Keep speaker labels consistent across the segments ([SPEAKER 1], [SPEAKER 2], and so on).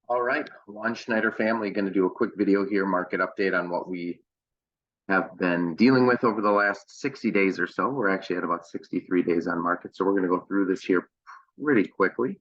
[SPEAKER 1] All right, Juan Schneider family, going to do a quick video here, market update on what we have been dealing with over the last 60 days or so. We're actually at about 63 days on market, so we're going to go through this here pretty quickly,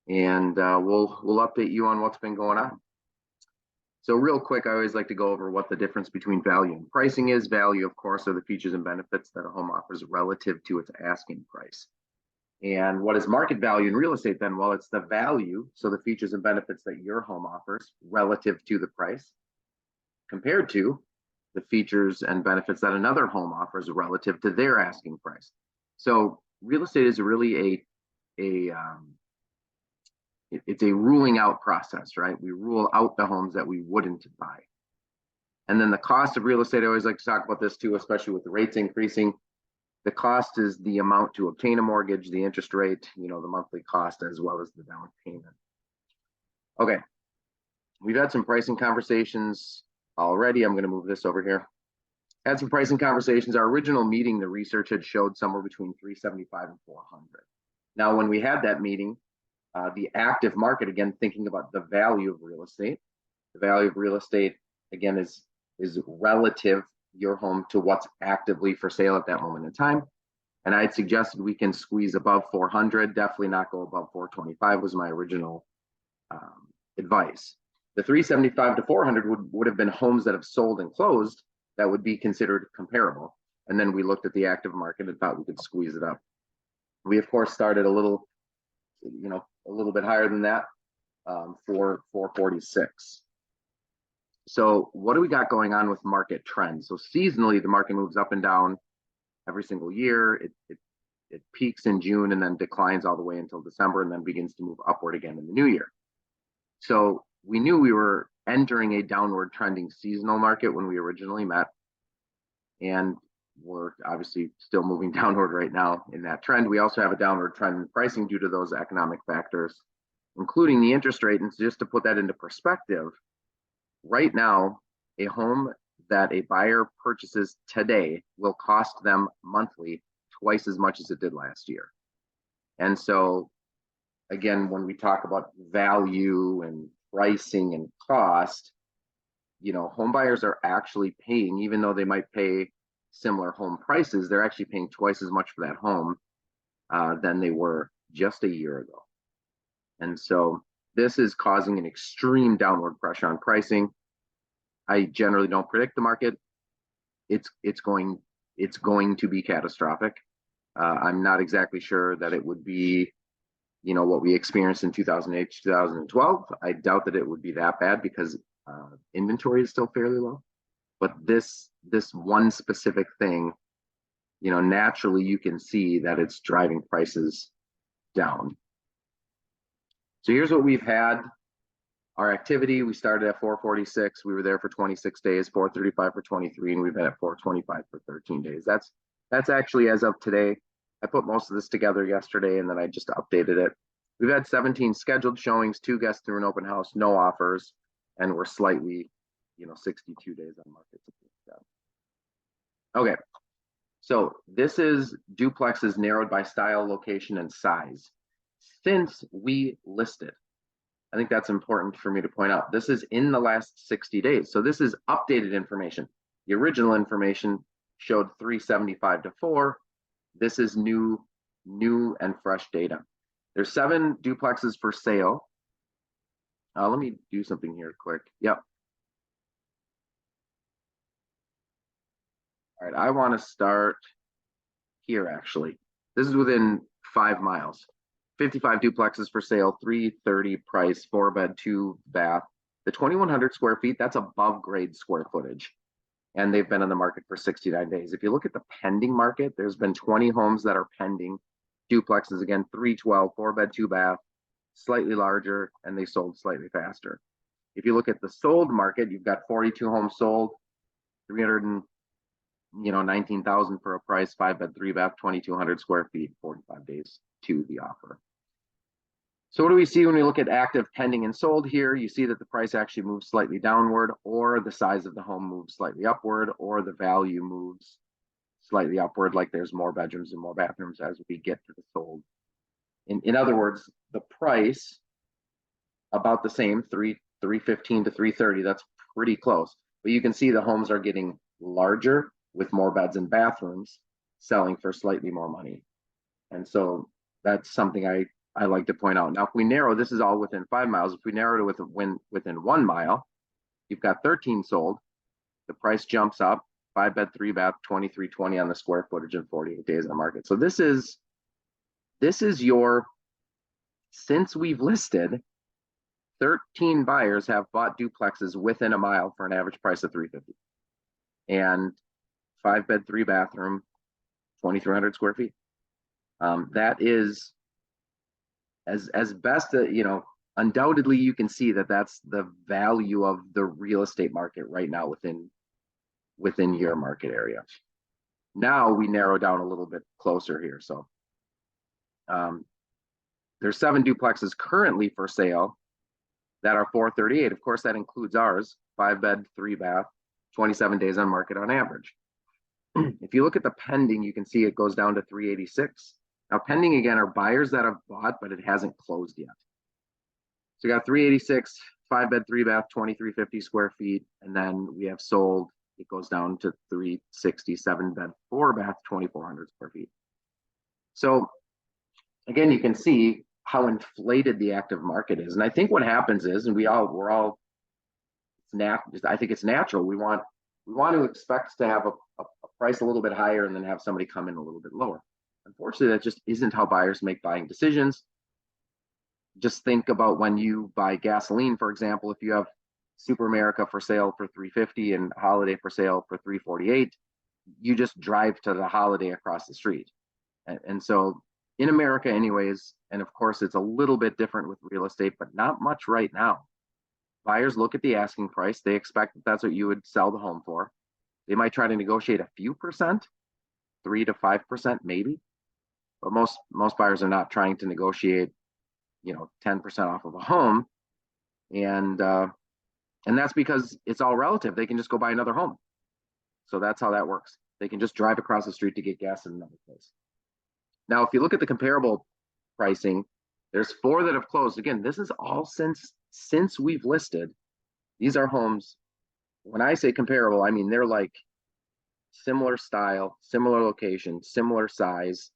[SPEAKER 1] and we'll update you on what's been going on. So real quick, I always like to go over what the difference between value and pricing is. Value, of course, are the features and benefits that a home offers relative to its asking price. And what is market value in real estate then? Well, it's the value, so the features and benefits that your home offers relative to the price, compared to the features and benefits that another home offers relative to their asking price. So real estate is really it's a ruling out process, right? We rule out the homes that we wouldn't buy. And then the cost of real estate, I always like to talk about this too, especially with the rates increasing. The cost is the amount to obtain a mortgage, the interest rate, the monthly cost, as well as the down payment. Okay, we've had some pricing conversations already. I'm going to move this over here. Had some pricing conversations. Our original meeting, the research had showed somewhere between 375 and 400. Now, when we had that meeting, the active market, again, thinking about the value of real estate, the value of real estate, again, is relative your home to what's actively for sale at that moment in time. And I'd suggested we can squeeze above 400, definitely not go above 425 was my original advice. The 375 to 400 would have been homes that have sold and closed that would be considered comparable. And then we looked at the active market and thought we could squeeze it up. We, of course, started a little bit higher than that, for 446. So what do we got going on with market trends? So seasonally, the market moves up and down every single year. It peaks in June and then declines all the way until December and then begins to move upward again in the new year. So we knew we were entering a downward trending seasonal market when we originally met. And we're obviously still moving downward right now in that trend. We also have a downward trend in pricing due to those economic factors, including the interest rate. And just to put that into perspective, right now, a home that a buyer purchases today will cost them monthly twice as much as it did last year. And so, again, when we talk about value and pricing and cost, home buyers are actually paying, even though they might pay similar home prices, they're actually paying twice as much for that home than they were just a year ago. And so this is causing an extreme downward pressure on pricing. I generally don't predict the market. It's going to be catastrophic. I'm not exactly sure that it would be, what we experienced in 2008, 2012. I doubt that it would be that bad because inventory is still fairly low. But this one specific thing, naturally you can see that it's driving prices down. So here's what we've had. Our activity, we started at 446. We were there for 26 days, 435 for 23, and we've been at 425 for 13 days. That's actually as of today. I put most of this together yesterday, and then I just updated it. We've had 17 scheduled showings, 2 guests through an open house, no offers, and we're slightly, 62 days on market. Okay, so this is duplexes narrowed by style, location, and size. Since we listed, I think that's important for me to point out. This is in the last 60 days. So this is updated information. The original information showed 375 to 4. This is new and fresh data. There's 7 duplexes for sale. Let me do something here quick. Yep. All right, I want to start here actually. This is within 5 miles. 55 duplexes for sale, 330 price, 4-bed, 2-bath. The 2,100 square feet, that's above grade square footage. And they've been on the market for 69 days. If you look at the pending market, there's been 20 homes that are pending. Duplexes, again, 312, 4-bed, 2-bath, slightly larger, and they sold slightly faster. If you look at the sold market, you've got 42 homes sold, 19,000 for a price, 5-bed, 3-bath, 2,200 square feet, 45 days to the offer. So what do we see when we look at active, pending, and sold here? You see that the price actually moves slightly downward, or the size of the home moves slightly upward, or the value moves slightly upward, like there's more bedrooms and more bathrooms as we get to the sold. In other words, the price about the same, 315 to 330. That's pretty close. But you can see the homes are getting larger with more beds and bathrooms, selling for slightly more money. And so that's something I like to point out. Now, if we narrow, this is all within 5 miles. If we narrow it within 1 mile, you've got 13 sold. The price jumps up, 5 bed, 3 bath, 2320 on the square footage in 48 days on the market. So this is your, since we've listed, 13 buyers have bought duplexes within a mile for an average price of 350. And 5 bed, 3 bathroom, 2,300 square feet. That is as best undoubtedly you can see that that's the value of the real estate market right now within your market area. Now we narrow down a little bit closer here. So there's 7 duplexes currently for sale that are 438. Of course, that includes ours, 5 bed, 3 bath, 27 days on market on average. If you look at the pending, you can see it goes down to 386. Now, pending again are buyers that have bought, but it hasn't closed yet. So you got 386, 5 bed, 3 bath, 2,350 square feet. And then we have sold, it goes down to 360, 7 bed, 4 bath, 2,400 square feet. So again, you can see how inflated the active market is. And I think what happens is, and I think it's natural. We want to expect to have a price a little bit higher and then have somebody come in a little bit lower. Unfortunately, that just isn't how buyers make buying decisions. Just think about when you buy gasoline, for example. If you have Super America for sale for 350 and Holiday for sale for 348, you just drive to the Holiday across the street. And so in America anyways, and of course it's a little bit different with real estate, but not much right now. Buyers look at the asking price. They expect that that's what you would sell the home for. They might try to negotiate a few percent, 3 to 5% maybe. But most buyers are not trying to negotiate, 10% off of a home. And that's because it's all relative. They can just go buy another home. So that's how that works. They can just drive across the street to get gas in another place. Now, if you look at the comparable pricing, there's 4 that have closed. Again, this is all since we've listed. These are homes. When I say comparable, I mean they're like similar style, similar location, similar size.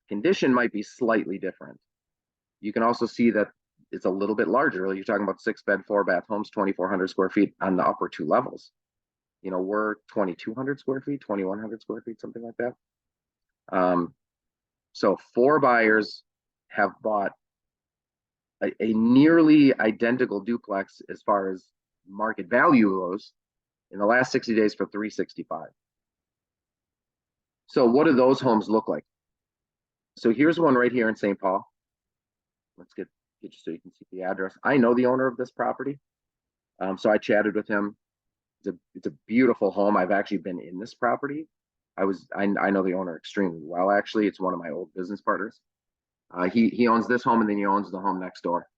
[SPEAKER 1] Condition might be slightly different. You can also see that it's a little bit larger. You're talking about 6 bed, 4 bath homes, 2,400 square feet on the upper 2 levels. We're 2,200 square feet, 2,100 square feet, something like that. So 4 buyers have bought a nearly identical duplex as far as market value goes in the last 60 days for 365. So what do those homes look like? So here's one right here in St. Paul. Let's get you so you can see the address. I know the owner of this property. So I chatted with him. It's a beautiful home. I've actually been in this property. I know the owner extremely well, actually. It's one of my old business partners. He owns this home and then he owns the home next door.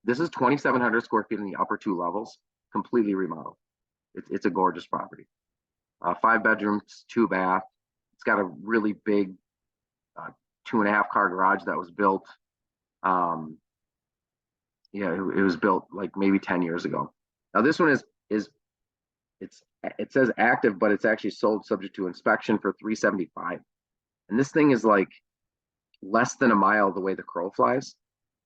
[SPEAKER 1] This is 2,700 square feet in the upper 2 levels, completely remodeled. It's a gorgeous property. 5 bedrooms, 2 bath. It's got a really big 2.5 car garage that was built. It was built like maybe 10 years ago. Now this one it says active, but it's actually sold subject to inspection for 375. And this thing is like less than a mile the way the crow flies.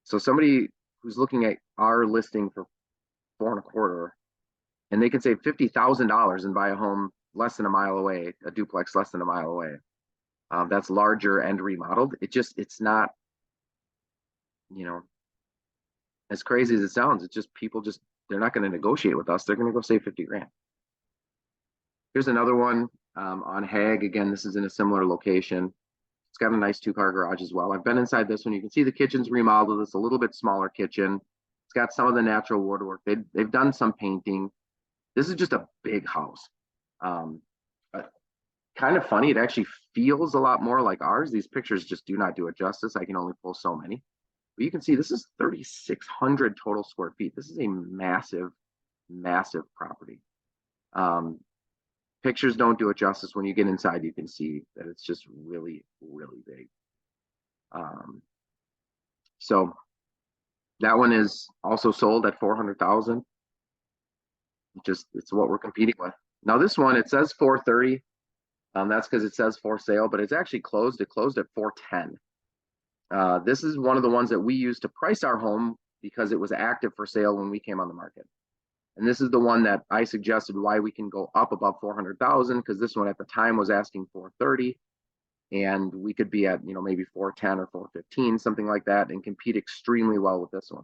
[SPEAKER 1] So somebody who's looking at our listing for 4.25, and they can save $50,000 and buy a home less than a mile away, a duplex less than a mile away. That's larger and remodeled. It's not, as crazy as it sounds, it's just people they're not going to negotiate with us. They're going to go save 50 grand. Here's another one on Hague. Again, this is in a similar location. It's got a nice 2-car garage as well. I've been inside this one. You can see the kitchen's remodeled. It's a little bit smaller kitchen. It's got some of the natural woodwork. They've done some painting. This is just a big house. But kind of funny. It actually feels a lot more like ours. These pictures just do not do it justice. I can only pull so many. But you can see this is 3,600 total square feet. This is a massive, massive property. Pictures don't do it justice. When you get inside, you can see that it's just really, really big. So That one is also sold at 400,000. It's what we're competing with. Now this one, it says 430. That's because it says for sale, but it's actually closed. It closed at 410. This is one of the ones that we used to price our home because it was active for sale when we came on the market. And this is the one that I suggested why we can go up above 400,000, because this one at the time was asking 430, and we could be at, maybe 410 or 415, something like that, and compete extremely well with this one.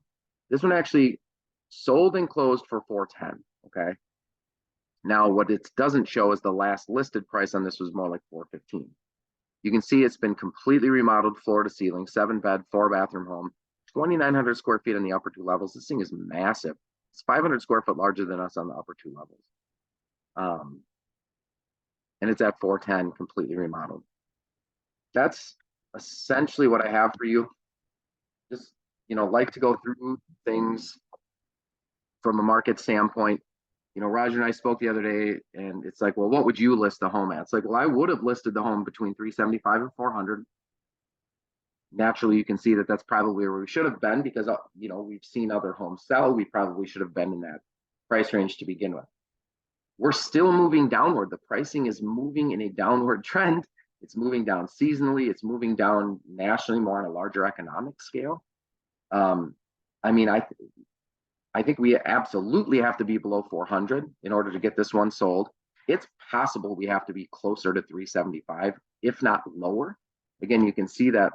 [SPEAKER 1] This one actually sold and closed for 410. Okay. Now, what it doesn't show is the last listed price on this was more like 415. You can see it's been completely remodeled floor to ceiling, 7-bed, 4-bathroom home, 2,900 square feet on the upper 2 levels. This thing is massive. It's 500 square foot larger than us on the upper 2 levels. And it's at 410, completely remodeled. That's essentially what I have for you. Just, like to go through things from a market standpoint. Roger and I spoke the other day, and it's like, well, what would you list the home at? It's like, well, I would have listed the home between 375 and 400. Naturally, you can see that that's probably where we should have been, because we've seen other homes sell. We probably should have been in that price range to begin with. We're still moving downward. The pricing is moving in a downward trend. It's moving down seasonally. It's moving down nationally, more on a larger economic scale. I think we absolutely have to be below 400 in order to get this one sold. It's possible we have to be closer to 375, if not lower. Again, you can see that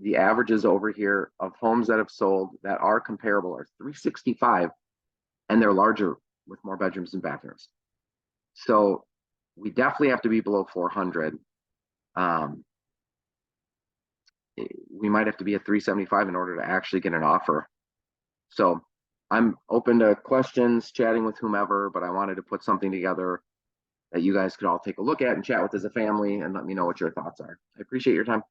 [SPEAKER 1] the averages over here of homes that have sold that are comparable are 365, and they're larger with more bedrooms and bathrooms. So we definitely have to be below 400. We might have to be at 375 in order to actually get an offer. So I'm open to questions, chatting with whomever, but I wanted to put something together that you guys could all take a look at and chat with as a family, and let me know what your thoughts are. I appreciate your time.